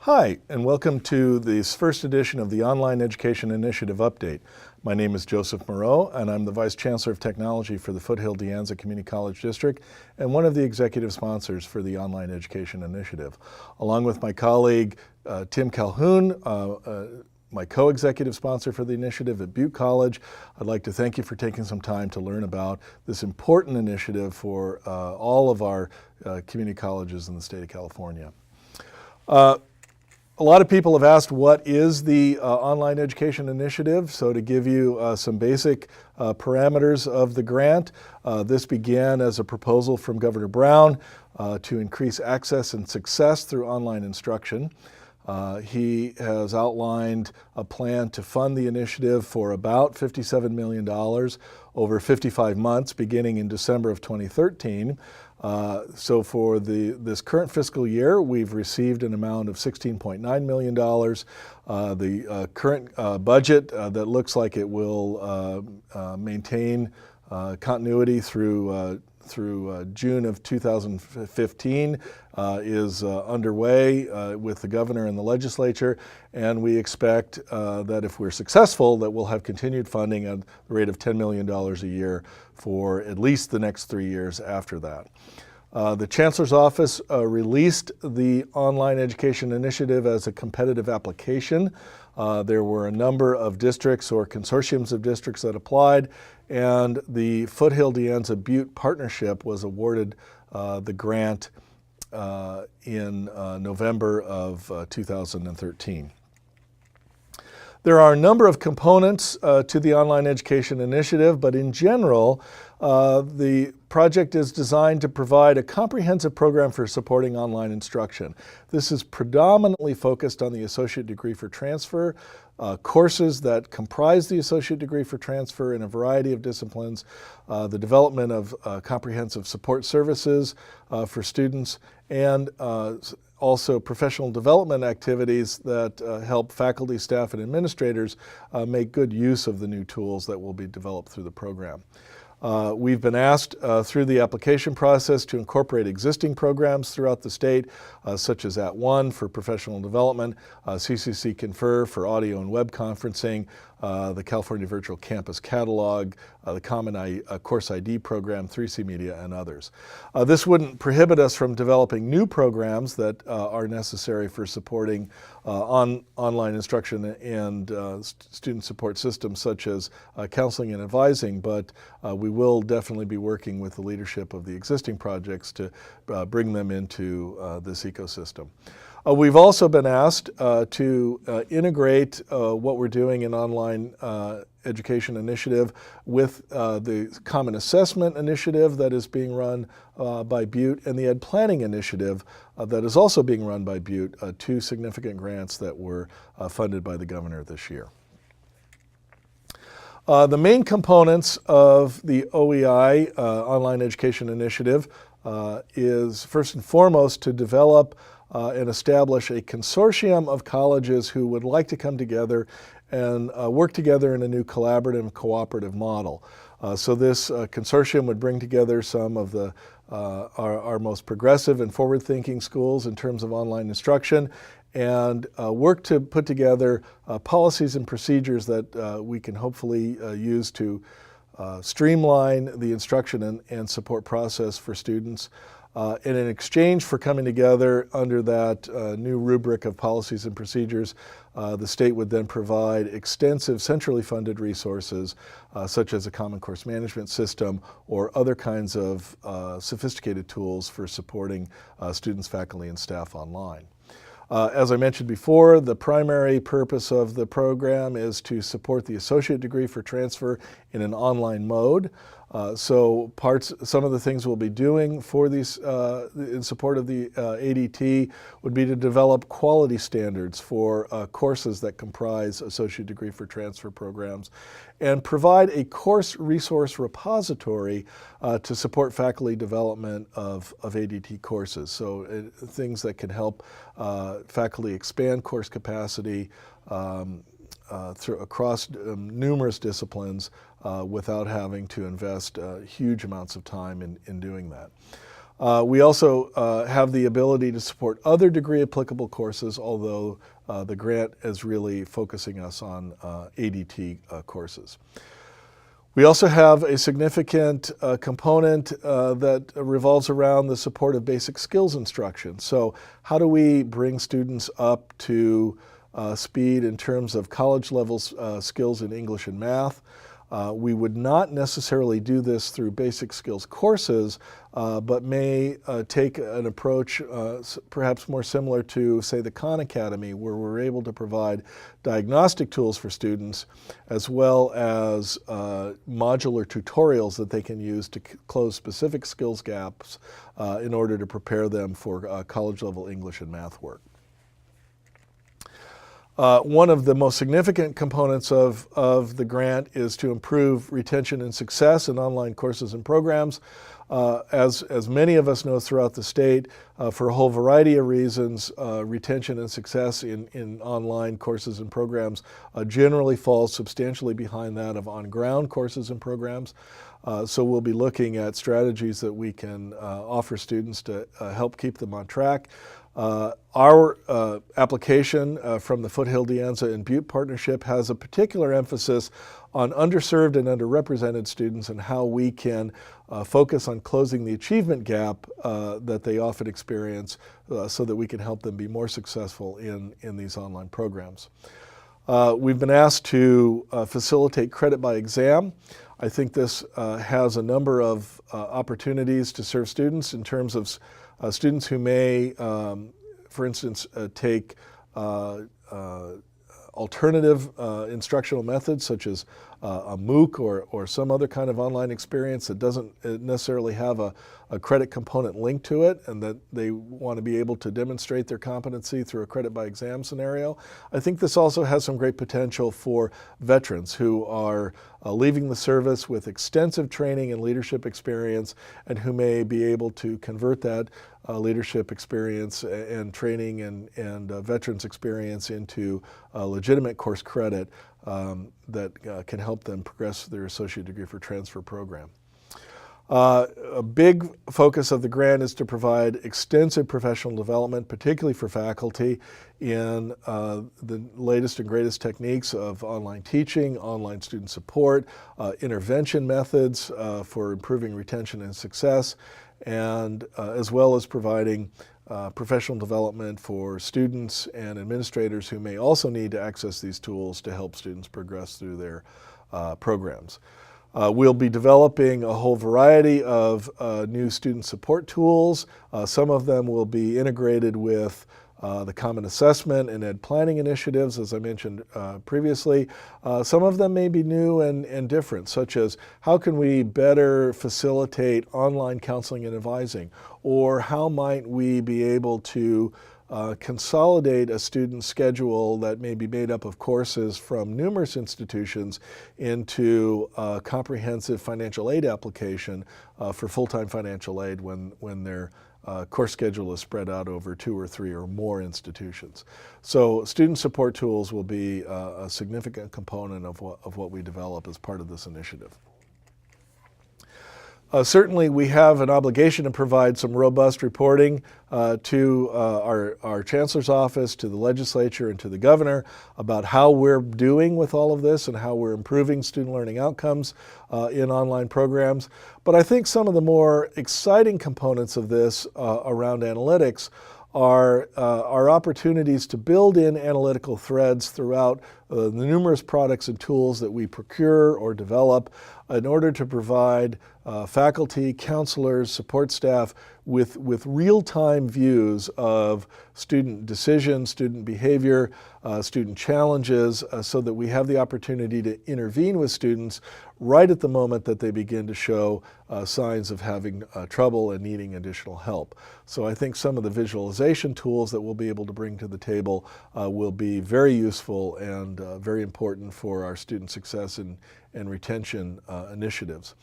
Hi, and welcome to this first edition of the Online Education Initiative Update. My name is Joseph Moreau, and I'm the Vice Chancellor of Technology for the Foothill De Anza Community College District and one of the executive sponsors for the Online Education Initiative. Along with my colleague Tim Calhoun, my co-executive sponsor for the initiative at Butte College, I'd like to thank you for taking some time to learn about this important initiative for all of our community colleges in the state of California. A lot of people have asked what is the Online Education Initiative. So to give you some basic parameters of the grant, this began as a proposal from Governor Brown to increase access and success through online instruction. He has outlined a plan to fund the initiative for about $57 million over 55 months beginning in December of 2013. So for this current fiscal year, we've received an amount of $16.9 million. The current budget that looks like it will maintain continuity through June of 2015 is underway with the governor and the legislature, and we expect that if we're successful that we'll have continued funding at the rate of $10 million a year for at least the next 3 years after that. The Chancellor's Office released the Online Education Initiative as a competitive application. There were a number of districts or consortiums of districts that applied, and the Foothill De Anza Butte Partnership was awarded the grant in November of 2013. There are a number of components to the Online Education Initiative, but in general, the project is designed to provide a comprehensive program for supporting online instruction. This is predominantly focused on the Associate Degree for Transfer, courses that comprise the Associate Degree for Transfer in a variety of disciplines, the development of comprehensive support services for students, and also professional development activities that help faculty, staff, and administrators make good use of the new tools that will be developed through the program. We've been asked through the application process to incorporate existing programs throughout the state, such as @ONE for professional development, CCC Confer for audio and web conferencing, the California Virtual Campus Catalog, the Common Course ID program, 3C Media, and others. This wouldn't prohibit us from developing new programs that are necessary for supporting online instruction and student support systems such as counseling and advising, but we will definitely be working with the leadership of the existing projects to bring them into this ecosystem. We've also been asked to integrate what we're doing in Online Education Initiative with the Common Assessment Initiative that is being run by Butte and the Ed Planning Initiative that is also being run by Butte, two significant grants that were funded by the governor this year. The main components of the OEI, Online Education Initiative, is first and foremost to develop and establish a consortium of colleges who would like to come together and work together in a new collaborative, cooperative model. So this consortium would bring together some of our most progressive and forward-thinking schools in terms of online instruction and work to put together policies and procedures that we can hopefully use to streamline the instruction and support process for students. And in exchange for coming together under that new rubric of policies and procedures, the state would then provide extensive centrally funded resources such as a common course management system or other kinds of sophisticated tools for supporting students, faculty, and staff online. As I mentioned before, the primary purpose of the program is to support the Associate Degree for Transfer in an online mode. Some of the things we'll be doing for these in support of the ADT would be to develop quality standards for courses that comprise Associate Degree for Transfer programs and provide a course resource repository to support faculty development of ADT courses. So things that can help faculty expand course capacity across numerous disciplines without having to invest huge amounts of time in doing that. We also have the ability to support other degree applicable courses, although the grant is really focusing us on ADT courses. We also have a significant component that revolves around the support of basic skills instruction. So how do we bring students up to speed in terms of college level skills in English and math? We would not necessarily do this through basic skills courses, but may take an approach perhaps more similar to, say, the Khan Academy, where we're able to provide diagnostic tools for students, as well as modular tutorials that they can use to close specific skills gaps in order to prepare them for college-level English and math work. One of the most significant components of the grant is to improve retention and success in online courses and programs. As many of us know throughout the state, for a whole variety of reasons, retention and success in online courses and programs generally falls substantially behind that of on-ground courses and programs. So we'll be looking at strategies that we can offer students to help keep them on track. Our application from the Foothill, De Anza, and Butte partnership has a particular emphasis on underserved and underrepresented students and how we can focus on closing the achievement gap that they often experience so that we can help them be more successful in these online programs. We've been asked to facilitate credit by exam. I think this has a number of opportunities to serve students in terms of students who may, for instance, take alternative instructional methods such as a MOOC or some other kind of online experience that doesn't necessarily have a credit component linked to it, and that they want to be able to demonstrate their competency through a credit by exam scenario. I think this also has some great potential for veterans who are leaving the service with extensive training and leadership experience, and who may be able to convert that leadership experience and training and veterans experience into legitimate course credit that can help them progress their associate degree for transfer program. A big focus of the grant is to provide extensive professional development, particularly for faculty, in the latest and greatest techniques of online teaching, online student support, intervention methods for improving retention and success, and as well as providing professional development for students and administrators who may also need to access these tools to help students progress through their programs. We'll be developing a whole variety of new student support tools. Some of them will be integrated with the Common Assessment and Ed Planning initiatives, as I mentioned previously. Some of them may be new and different, such as how can we better facilitate online counseling and advising, or how might we be able to consolidate a student schedule that may be made up of courses from numerous institutions into a comprehensive financial aid application for full-time financial aid when their course schedule is spread out over 2 or 3 or more institutions. So student support tools will be a significant component of what we develop as part of this initiative. Certainly we have an obligation to provide some robust reporting to our Chancellor's office, to the legislature, and to the governor about how we're doing with all of this and how we're improving student learning outcomes in online programs. But I think some of the more exciting components of this around analytics are opportunities to build in analytical threads throughout the numerous products and tools that we procure or develop in order to provide faculty, counselors, support staff with real-time views of student decisions, student behavior, student challenges, so that we have the opportunity to intervene with students right at the moment that they begin to show signs of having trouble and needing additional help. So I think some of the visualization tools that we'll be able to bring to the table will be very useful and very important for our student success and retention initiatives.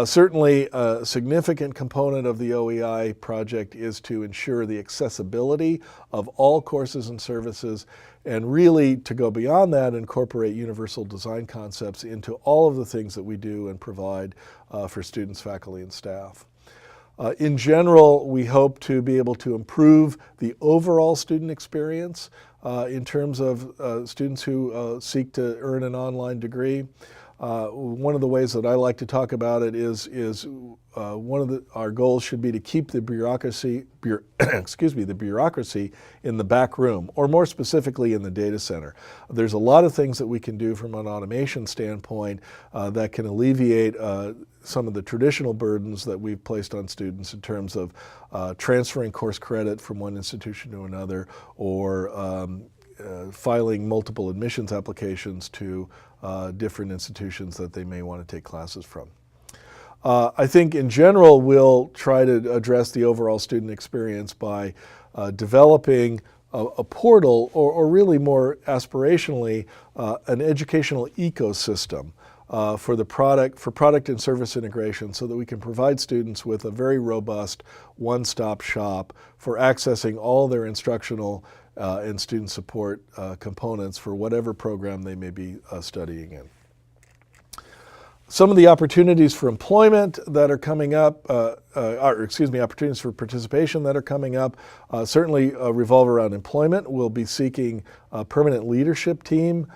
Certainly, a significant component of the OEI project is to ensure the accessibility of all courses and services, and really to go beyond that, incorporate universal design concepts into all of the things that we do and provide for students, faculty, and staff. In general, we hope to be able to improve the overall student experience in terms of students who seek to earn an online degree. One of the ways that I like to talk about it is one of our goals should be to keep the bureaucracy, the bureaucracy in the back room, or more specifically in the data center. There's a lot of things that we can do from an automation standpoint that can alleviate some of the traditional burdens that we've placed on students in terms of transferring course credit from one institution to another, or filing multiple admissions applications to different institutions that they may want to take classes from. I think in general we'll try to address the overall student experience by developing a portal, or really more aspirationally, an educational ecosystem for product and service integration, so that we can provide students with a very robust one-stop shop for accessing all their instructional and student support components for whatever program they may be studying in. Some of the opportunities for employment that are coming up, opportunities for participation that are coming up, certainly revolve around employment. We'll be seeking a permanent leadership team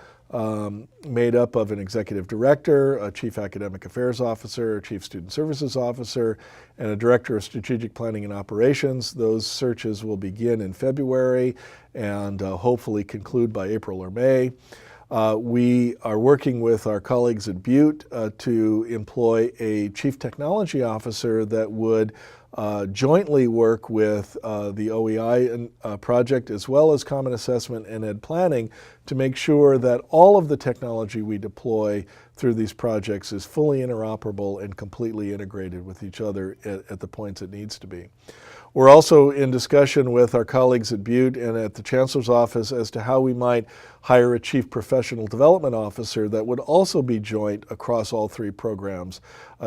made up of an executive director, a chief academic affairs officer, a chief student services officer, and a director of strategic planning and operations. Those searches will begin in February and hopefully conclude by April or May. We are working with our colleagues at Butte to employ a chief technology officer that would jointly work with the OEI project, as well as Common Assessment and Ed Planning, to make sure that all of the technology we deploy through these projects is fully interoperable and completely integrated with each other at the points it needs to be. We're also in discussion with our colleagues at Butte and at the Chancellor's Office as to how we might hire a Chief Professional Development Officer that would also be joint across all three programs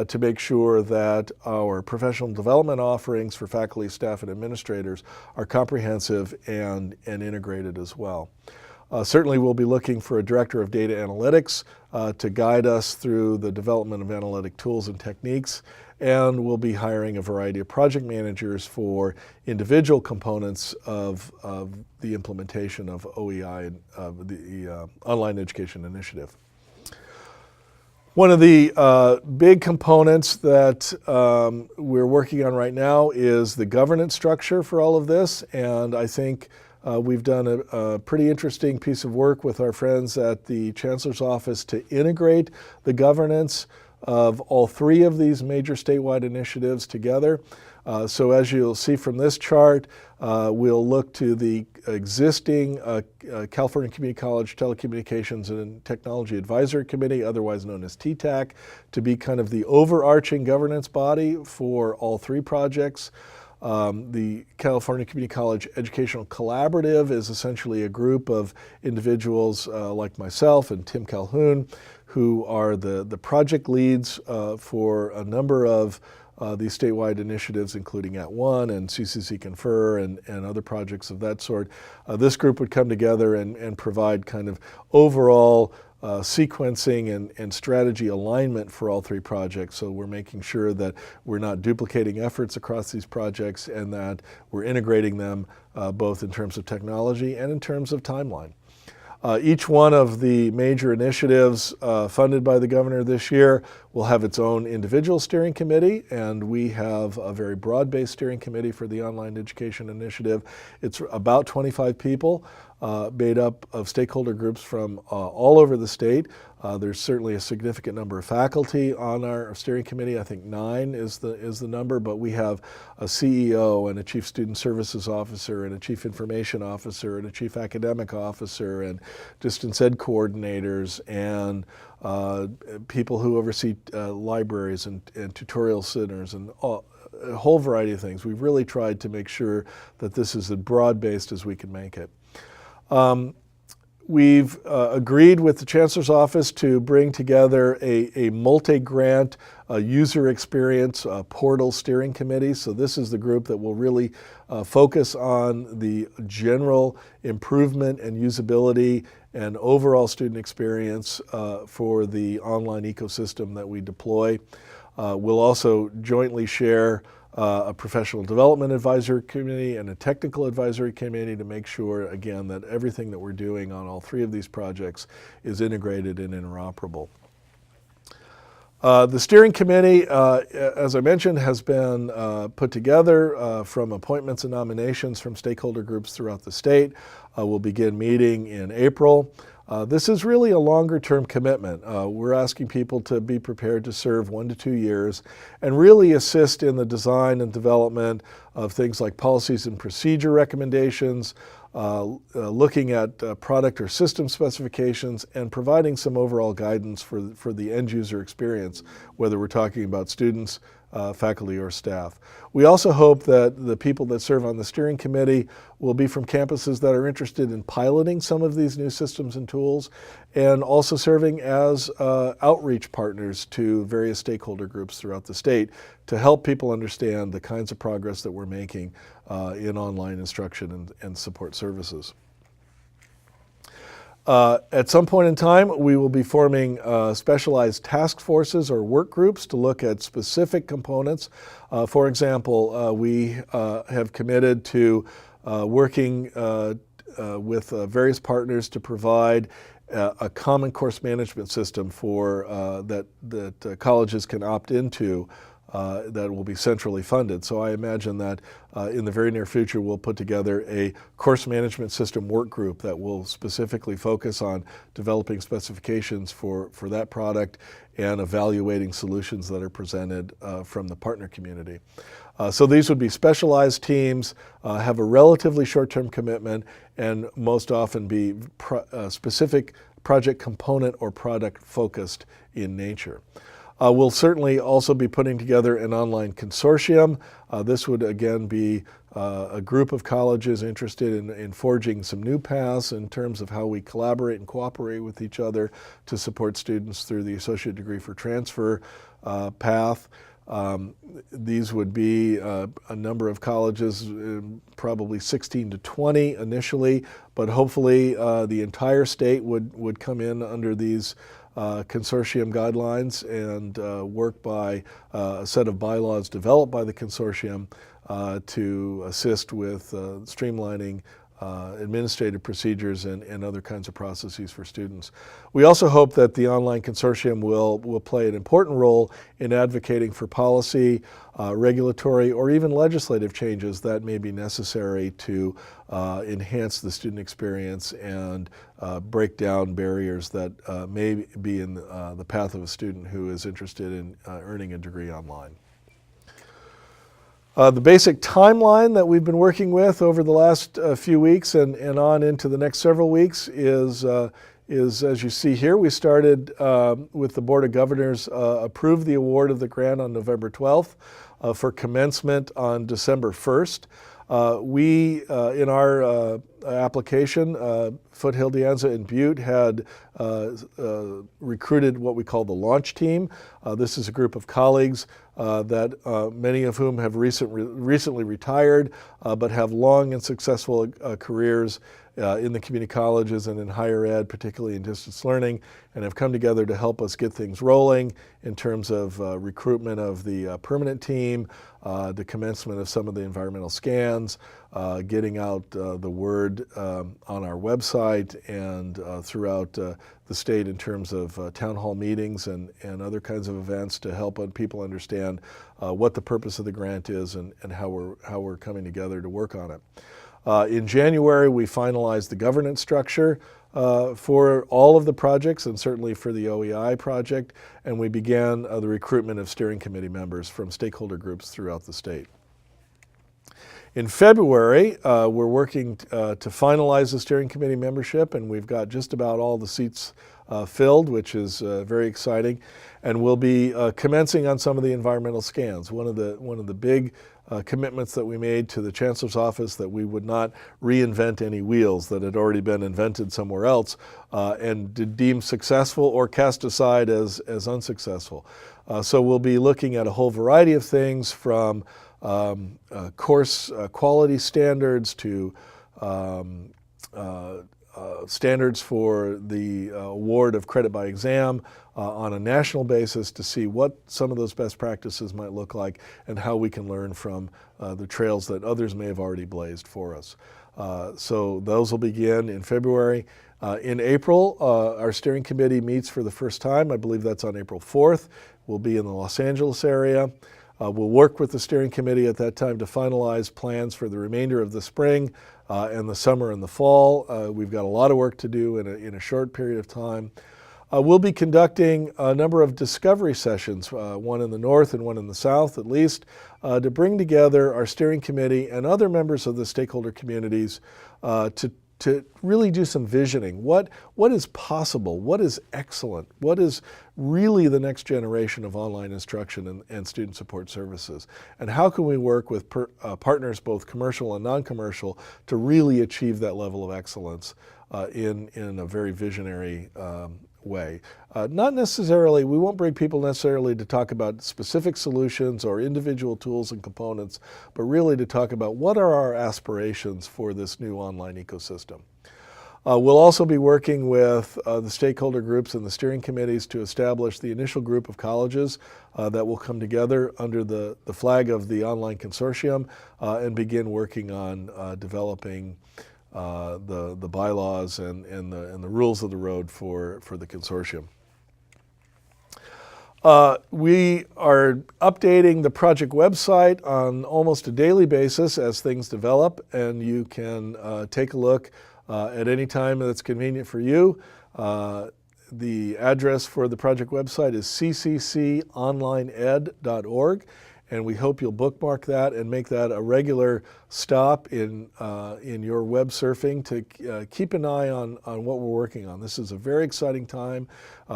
to make sure that our professional development offerings for faculty, staff, and administrators are comprehensive and integrated as well. Certainly we'll be looking for a Director of Data Analytics to guide us through the development of analytic tools and techniques, and we'll be hiring a variety of project managers for individual components of the implementation of OEI, the Online Education Initiative. One of the big components that we're working on right now is the governance structure for all of this, and I think we've done a pretty interesting piece of work with our friends at the Chancellor's Office to integrate the governance of all three of these major statewide initiatives together. So as you'll see from this chart, we'll look to the existing California Community College Telecommunications and Technology Advisory Committee, otherwise known as TTAC, to be kind of the overarching governance body for all three projects. The California Community College Educational Collaborative is essentially a group of individuals like myself and Tim Calhoun, who are the project leads for a number of these statewide initiatives, including At One and CCC Confer and other projects of that sort. This group would come together and provide kind of overall sequencing and strategy alignment for all three projects. So we're making sure that we're not duplicating efforts across these projects and that we're integrating them both in terms of technology and in terms of timeline. Each one of the major initiatives funded by the governor this year will have its own individual steering committee, and we have a very broad-based steering committee for the Online Education Initiative. It's about 25 people made up of stakeholder groups from all over the state. There's certainly a significant number of faculty on our steering committee. I think 9 is the number, but we have a CEO and a Chief Student Services Officer and a Chief Information Officer and a Chief Academic Officer and distance ed coordinators and people who oversee libraries and tutorial centers and a whole variety of things. We've really tried to make sure that this is as broad-based as we can make it. We've agreed with the Chancellor's Office to bring together a multi-grant user experience portal steering committee. So this is the group that will really focus on the general improvement and usability and overall student experience for the online ecosystem that we deploy. We'll also jointly share a professional development advisory committee, and a technical advisory committee to make sure, again, that everything that we're doing on all three of these projects is integrated and interoperable. The steering committee, as I mentioned, has been put together from appointments and nominations from stakeholder groups throughout the state. We'll begin meeting in April. This is really a longer-term commitment. We're asking people to be prepared to serve 1 to 2 years and really assist in the design and development of things like policies and procedure recommendations, looking at product or system specifications, and providing some overall guidance for the end user experience, whether we're talking about students, faculty, or staff. We also hope that the people that serve on the steering committee will be from campuses that are interested in piloting some of these new systems and tools, and also serving as outreach partners to various stakeholder groups throughout the state to help people understand the kinds of progress that we're making in online instruction and support services. At some point in time, we will be forming specialized task forces or work groups to look at specific components. For example, we have committed to working with various partners to provide a common course management system for that colleges can opt into that will be centrally funded. So I imagine that in the very near future we'll put together a course management system work group that will specifically focus on developing specifications for that product and evaluating solutions that are presented from the partner community. So these would be specialized teams, have a relatively short-term commitment, and most often be specific project component or product focused in nature. We'll certainly also be putting together an online consortium. This would again be a group of colleges interested in forging some new paths in terms of how we collaborate and cooperate with each other to support students through the Associate Degree for Transfer path. These would be a number of colleges, probably 16 to 20 initially, but hopefully the entire state would come in under these consortium guidelines and work by a set of bylaws developed by the consortium to assist with streamlining administrative procedures and other kinds of processes for students. We also hope that the online consortium will play an important role in advocating for policy, regulatory, or even legislative changes that may be necessary to enhance the student experience and break down barriers that may be in the path of a student who is interested in earning a degree online. The basic timeline that we've been working with over the last few weeks and on into the next several weeks is as you see here. We started with the Board of Governors approved the award of the grant on November 12th for commencement on December 1st. We, in our application, Foothill, De Anza, and Butte had recruited what we call the launch team. This is a group of colleagues that many of whom have recently retired, but have long and successful careers in the community colleges and in higher ed, particularly in distance learning, and have come together to help us get things rolling in terms of recruitment of the permanent team, the commencement of some of the environmental scans, getting out the word on our website and throughout the state in terms of town hall meetings and other kinds of events to help people understand what the purpose of the grant is and how we're coming together to work on it. In January, we finalized the governance structure for all of the projects and certainly for the OEI project, and we began the recruitment of steering committee members from stakeholder groups throughout the state. In February, we're working to finalize the steering committee membership, and we've got just about all the seats filled, which is very exciting. And we'll be commencing on some of the environmental scans. One of the big commitments that we made to the Chancellor's office that we would not reinvent any wheels that had already been invented somewhere else and deemed successful or cast aside as unsuccessful. So we'll be looking at a whole variety of things from course quality standards to standards for the award of credit by exam on a national basis to see what some of those best practices might look like and how we can learn from the trails that others may have already blazed for us. So those will begin in February. In April, our steering committee meets for the first time. I believe that's on April 4th. We'll be in the Los Angeles area. We'll work with the steering committee at that time to finalize plans for the remainder of the spring and the summer and the fall. We've got a lot of work to do in a short period of time. We'll be conducting a number of discovery sessions, one in the north and one in the south at least, to bring together our steering committee and other members of the stakeholder communities to really do some visioning. What is possible? What is excellent? What is really the next generation of online instruction and student support services? And how can we work with partners, both commercial and non-commercial, to really achieve that level of excellence in a very visionary way. Not necessarily, we won't bring people necessarily to talk about specific solutions or individual tools and components, but really to talk about what are our aspirations for this new online ecosystem. We'll also be working with the stakeholder groups and the steering committees to establish the initial group of colleges that will come together under the flag of the online consortium and begin working on developing the bylaws and the rules of the road for the consortium. We are updating the project website on almost a daily basis as things develop, and you can take a look at any time that's convenient for you. The address for the project website is ccconlineed.org. And we hope you'll bookmark that and make that a regular stop in your web surfing to keep an eye on what we're working on. This is a very exciting time.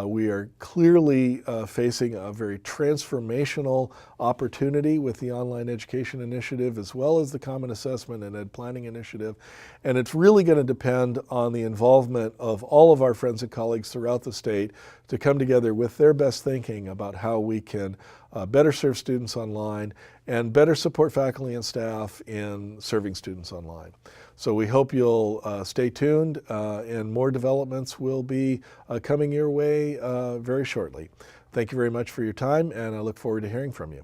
We are clearly facing a very transformational opportunity with the Online Education Initiative as well as the Common Assessment and Ed Planning Initiative. And it's really going to depend on the involvement of all of our friends and colleagues throughout the state to come together with their best thinking about how we can better serve students online and better support faculty and staff in serving students online. So we hope you'll stay tuned and more developments will be coming your way very shortly. Thank you very much for your time, and I look forward to hearing from you.